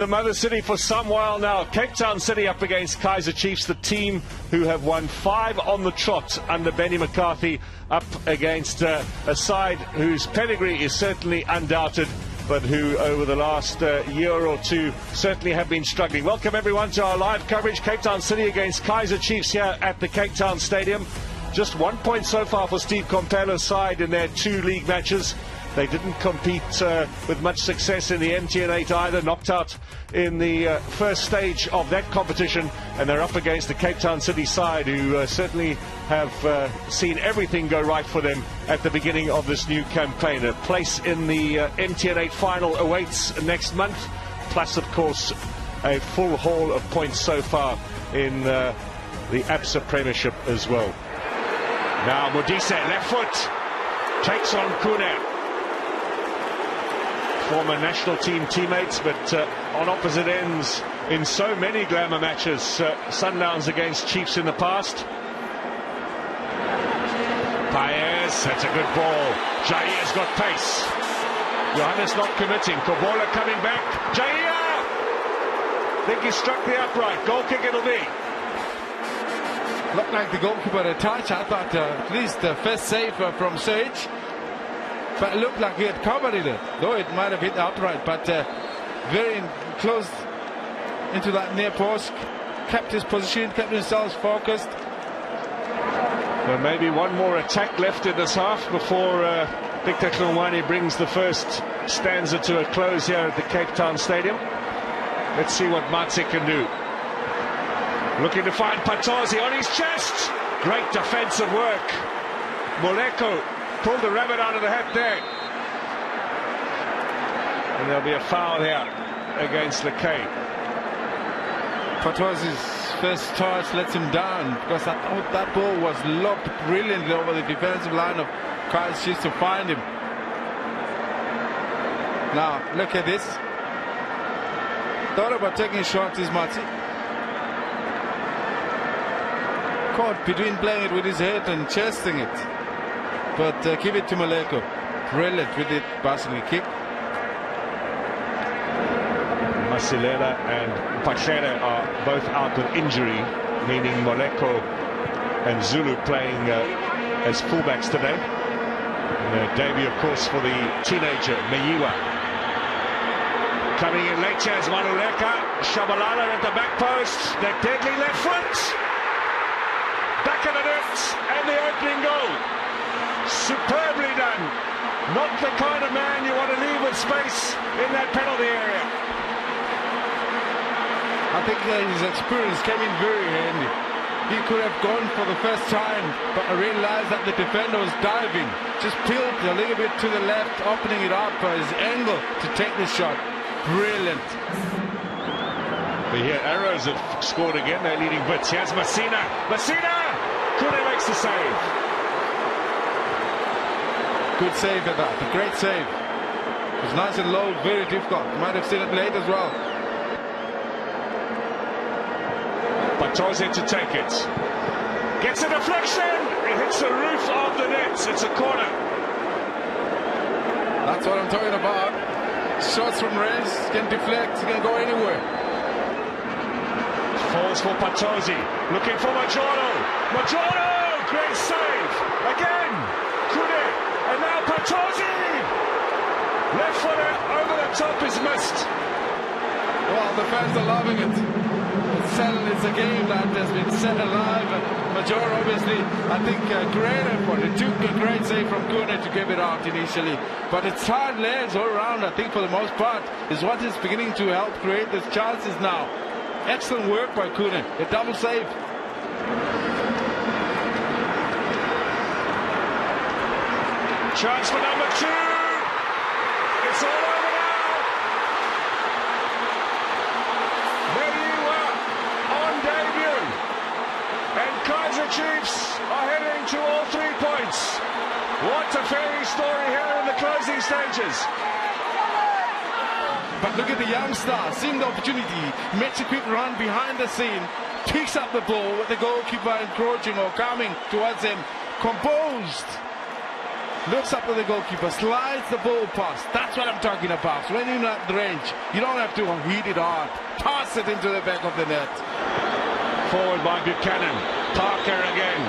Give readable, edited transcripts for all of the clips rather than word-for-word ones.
The Mother City for some while now. Cape Town City up against Kaizer Chiefs, the team who have won 5 on the trot under Benny McCarthy, up against a side whose pedigree is certainly undoubted, but who over the last year or two certainly have been struggling. Welcome everyone to our live coverage. Cape Town City against Kaizer Chiefs here at the Cape Town Stadium. Just 1 point so far for Steve Komphela's side in their 2 league matches. They didn't compete with much success in the MTN 8 either, knocked out in the first stage of that competition, and they're up against the Cape Town City side who certainly have seen everything go right for them at the beginning of this new campaign. A place in the MTN 8 final awaits next month, plus of course a full haul of points so far in the ABSA Premiership as well. Now Modise, left foot, takes on Kune. Former national team teammates, but on opposite ends in so many glamour matches. Sundowns against Chiefs in the past. Paez, that's a good ball. Jair's got pace. Johannes not committing. Kobola coming back. Jair! Think he struck the upright. Goal kick it'll be. Looked like the goalkeeper a touch. I thought at least the first save from Sage. But it looked like he had covered it, though it might have hit outright, but very close into that near post, kept his position, kept himself focused. Well, maybe one more attack left in this half before Victor Hlongwane brings the first stanza to a close here at the Cape Town Stadium. Let's see what Matse can do. Looking to find Patosi on his chest. Great defensive work. Moleko pulled the rabbit out of the hat there. And there'll be a foul here against Lekay. Patosi's first touch lets him down, because that ball was lobbed brilliantly over the defensive line of Kaizer Chiefs to find him. Now, look at this. Thought about taking shots, is Matse. Caught between playing it with his head and chesting it. But give it to Moleko. Brilliant with it, passing the kick. Masilela and Pachere are both out with injury, meaning Moleko and Zulu playing as fullbacks today. And debut, of course, for the teenager, Meyiwa. Coming in late, as Manuleka. Shabalala at the back post. The deadly left foot. Back of the net, and the opening goal. Superbly done. Not the kind of man you want to leave with space in that penalty area. I think his experience came in very handy. He could have gone for the first time, but I realized that the defender was diving. Just peeled a little bit to the left, opening it up for his angle to take the shot. Brilliant. But here, Arrows have scored again. They're leading bits. Here's Messina. Messina! Kune makes the save. Good save at that, a great save. It was nice and low, very difficult. You might have seen it late as well. Patosi to take it. Gets a deflection. It hits the roof of the net. It's a corner. That's what I'm talking about. Shots from range can deflect, can go anywhere. Falls for Patosi. Looking for Majoro. Majoro! Great save. Again. Kune. And now Patosi! Left footer over the top is missed. Well, the fans are loving it. It's a game that has been set alive. Major, obviously, I think a great effort. It took a great save from Kune to give it out initially. But it's hard legs all around, I think, for the most part, is what is beginning to help create these chances now. Excellent work by Kune. A double save. Chance for number 2. It's all over now. Meyiwa on debut. And Kaizer Chiefs are heading to all 3 points. What a fairy story here in the closing stages. But look at the young star, seeing the opportunity, makes a quick run behind the scene, picks up the ball with the goalkeeper encroaching or coming towards him, composed. looks up at the goalkeeper, slides the ball past. That's what I'm talking about. When you're not in range, you don't have to hit it hard. Toss it into the back of the net. Forward by Buchanan. Parker again.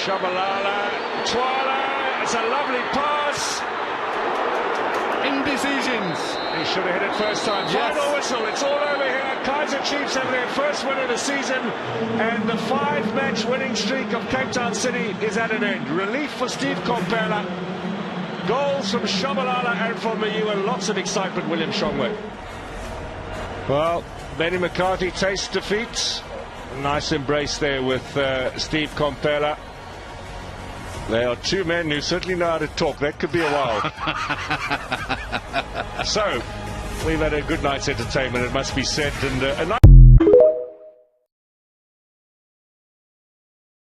Shabalala. Twala. It's a lovely pass. Indecisions. He should have hit it first time. Yes. Final whistle. It's all over here. Kaiser Chiefs have their first win of the season, and the 5-match winning streak of Cape Town City is at an end. Relief for Steve Kompela. Goals from Shabalala and from Mayu, and lots of excitement, William Shongwe. Well, Benny McCarthy tastes defeat. Nice embrace there with Steve Kompela. They are two men who certainly know how to talk. That could be a while. So, we've had a good night's entertainment, it must be said. And